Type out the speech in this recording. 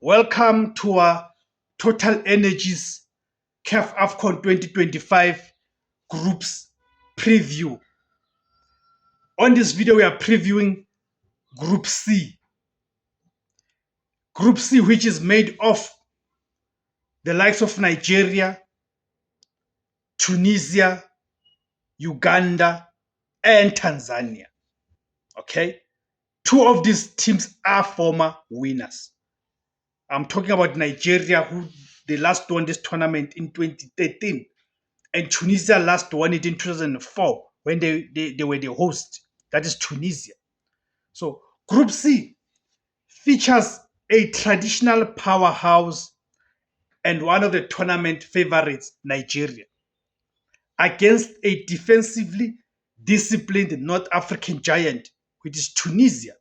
Welcome to our Total Energies CAF AFCON 2025 Groups Preview. On this video, we are previewing Group C. Group C, which is made of the likes of Nigeria, Tunisia, Uganda, and Tanzania. Okay? Two of these teams are former winners. I'm talking about Nigeria, who they last won this tournament in 2013, and Tunisia last won it in 2004 when they were the host. That is Tunisia. So Group C features a traditional powerhouse and one of the tournament favorites, Nigeria, against a defensively disciplined North African giant, which is Tunisia.